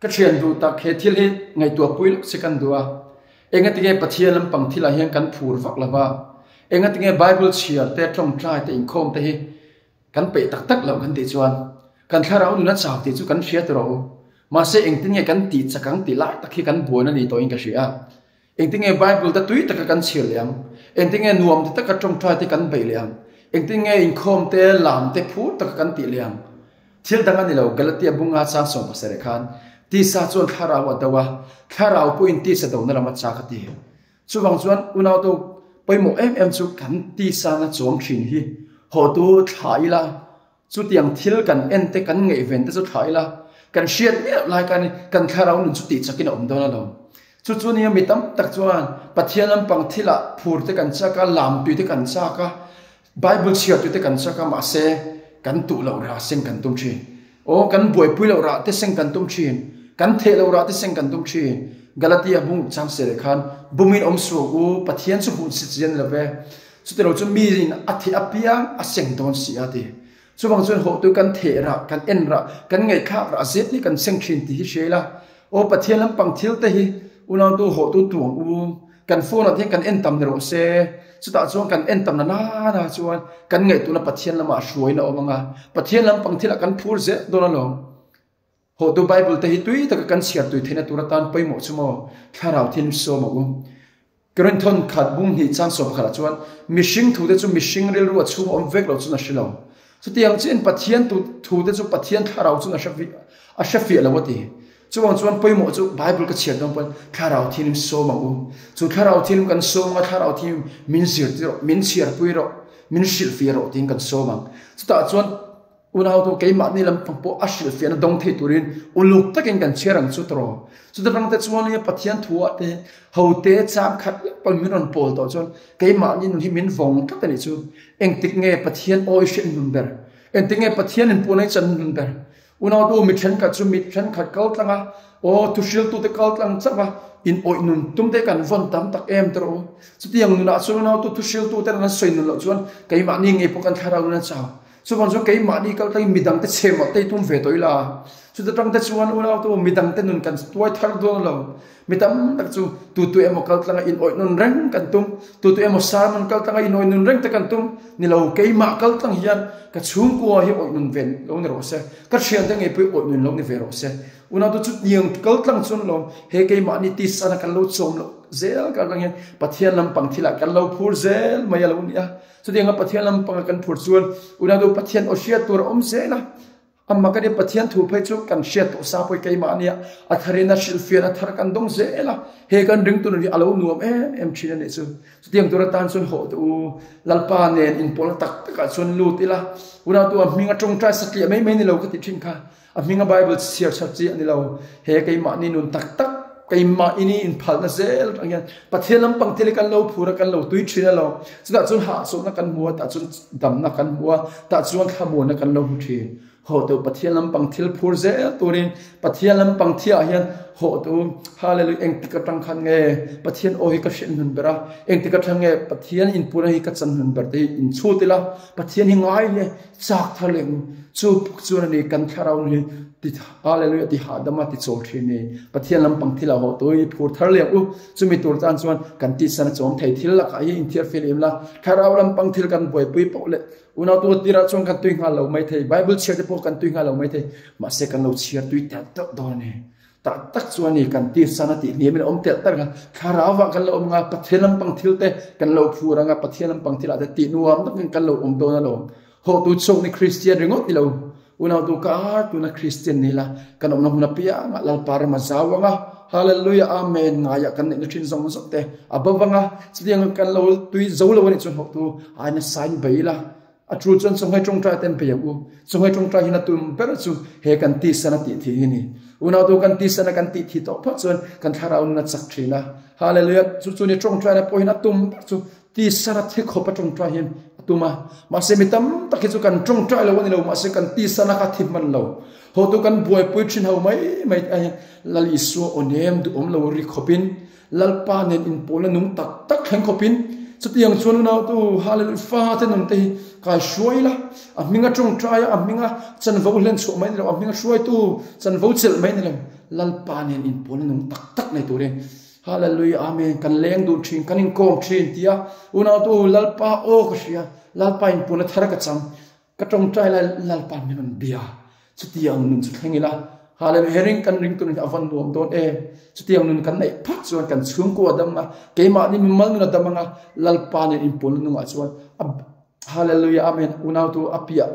ka thian du tak he thil hi ngai tua puil se kan dua enga tinge pathian lampang thila hian kan phur vak lawa enga tinge bible chiar te tlom trai te in khom te hi kan pe tak tak lo kan ti chuan kan tharau nu na chaw ti chu kan hria te ro ma se eng tinge kan ti chakang ti lai tak hi kan buan ani to in ka hria eng tinge bible ta tui tak kan chhir liam eng tinge nuam te tak tlom trai te kan be liam eng tinge in khom te lam te phu tak kan ti liam thil dang ani lo galatia bunga chang som pasare khan ti sa chuan tharau adawa tharau pu in ti sa do na lama cha ka ti chuwang chuan unaw to poimo em chu kan ti sa na chom thin hi ho tu thlai la chu tiang thil kan en te kan ngei ven te chu thlai la kan hriat me lai kan tharau nun chu ti chakin om do na lo chu chu ni mi tam tak chuan pathian lampang thila phur te kan chaka lam tu te kan chaka bible chiar tu te kan chaka ma se kan tu lo ra seng kan tum thin o kan boi pui lo ra te seng kan tum thin kan the lo ra te seng kan tum thin galatia bung chang sere khan bumin om su u pathian chu hu si chen la ve chu te ro chu mi in athi apia a seng don si ati chu bang chuan ho tu kan the ra kan en ra kan ngai kha ra zet ni kan seng thin ti hi shela o pathian lampang thil te hi unaw tu ho tu tuang u kan phone athe kan en tam ro se chu ta chuan kan en tam na chuan kan ngai tu na pathian lama hruai na omanga pathian lampang thila kan phur ze don lo ho tu bible te hi tui tak kan siar tui thena turatan poimo chumo tharau thin so mo Korinthon khat bum hi chang so khala chuan mishing thu te chu mishing rel ru chu om vek lo chu na shilo chu tiang chen pathian tu thu te chu pathian tharau chu na shafi lawati chuan chuan poimo chu bible ka chiar dong pon tharau thin so mo chu tharau thin kan so ma tharau thin min sir ti ro min chiar pui ro min shil fi ro ting kan so ma chu ta chuan unaw to ke ma ni lam pangpo ashil fi na dong thei turin uluk takin kan cherang chu tro chu ta rang te chuan ni pathian thuwa te hote cham khat pon minon pol to chuan ke ma ni nun hi min vong tak ani chu eng tik nge pathian oi shin number eng tik nge pathian in punai chan number unaw to mi than ka chu mi than khat kal tlanga o tu shil tu te kal tlang chawa in oi nun tum te kan von tam tak em tro chu tiang nu na chu unaw to tu shil tu te na soi nun lo chuan ke ma ni nge pokan tharau na chaw so bang so ke ma ni kal tai midang te chema te tum ve toila chu ta tang te chuan unaw to midang te nun kan tuai thar do lo mitam tak chu tu emo kal tanga in oi nun reng kan tum tu emo sarman kal tanga in oi nun reng te kan tum ni lo ke ma kal tang hian ka chung ko hi oi nun ven lo ni ro se ka thian te nge pu oi nun lo ni ve ro se unaw to chu niang kal tang chun lo he ke ma ni ti sana kan lo chom lo zel ka lang hian pathian lampang thila kan lo phur zel maya lo nia chu dinga pathian lampang kan phur chuan unaw to pathian o hriat tur om zela amma ka de pathian thu phai chu kan hriat to sa poi ke ma nia a tharina silfian a thar kan dong zela he kan ring tu ni alo nuam em thina ne chu tiang tur tan chun ho tu lalpa nen in pol tak ka chun lu tila unaw to minga tong trai sakli mai ni lo ka ti thin kha a minga bible siar chapchi ani lo he ke ma ni nun tak tak kai ma ini in phal na zel angyan pathian lampang thil kan lo phura kan lo tui thina lo chuta chun ha so na kan muwa ta chun dam na kan muwa ta chuan khamu na kan lo hu thi ho to pathian lampang thil phur zel turin pathian lampang thia hian ho to hallelujah eng tika tang khan nge pathian oi ka shin hun bera eng tika thang nge pathian in pura hi ka chan hun ber te in chutila pathian hi ngai ne chak thaleng chu chuan ni kan tharau ni ti hallelujah ti hadama ti chol thini pathian lampang thila ho toi phur thar le u chumi tur tan chuan kan ti san chom thei thil la ka hi interfere la tharau lampang thil kan boi pui pole unaw tu tira chong kan tui nga lo mai thei bible chiar te po kan tui nga lo mai thei ma se kan lo chiar tui ta to do ne ta tak chuan ni kan ti sana ti ni min om tel tar kharawa kan lo om nga pathian lampang thil te kan lo phura nga pathian lampang thila te ti nuam tak kan lo om do na lo ho tu chong ni christian ringot ni lo unaw tu ka tu na christian nila kan om na huna pia nga lal par ma zawa nga hallelujah amen nga ya kan ni thin zong zok te abawanga chiang kan lo tui zo lo ni chon ho tu ana sign baila a tru chon songai trong tra ten pe yu songai trong tra hina tum per chu he kan ti sana ti thi ni unaw tu kan ti sana kan ti thi to pha chon kan tharau na chak thina hallelujah chu ni trong tra na po hina tum chu ti sana the khopa trong tra hin tuma ma se mitam takhi chu kan trong tra lo ni lo ma se kan ti sana ka thim man lo ho tu kan buai pui thin ho mai lal isu onem du om lo ri khopin lal pa nen in pola nung tak tak kheng khopin chu tiang chuan na tu hallelujah fa te nun te ka shwaila a minga trong tra ya a minga chan vo len chu mai lo a minga shwai tu chan vo chel mai ni lo lalpanin in pon nung tak nei tu re hallelujah amen kan leng du thin kan in kom thin tia una tu lalpa o ko sia lalpa in pon thar ka cham ka tong trai la lalpa ni man bia chutiang nun chu thengila hallelujah hering kan ring tu ni avan dom don chutiang nun kan nei phat chuan kan chung ko adam ma keima ni mal nu da manga lalpanin in pon nung a chuan hallelujah amen una tu apia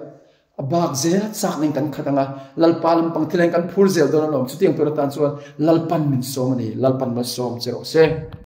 abak zel sak ning kan khatanga lalpal pang thileng kan phur zel don lom chutiang tora tan chuan lalpan min som ani lalpan ma som chero se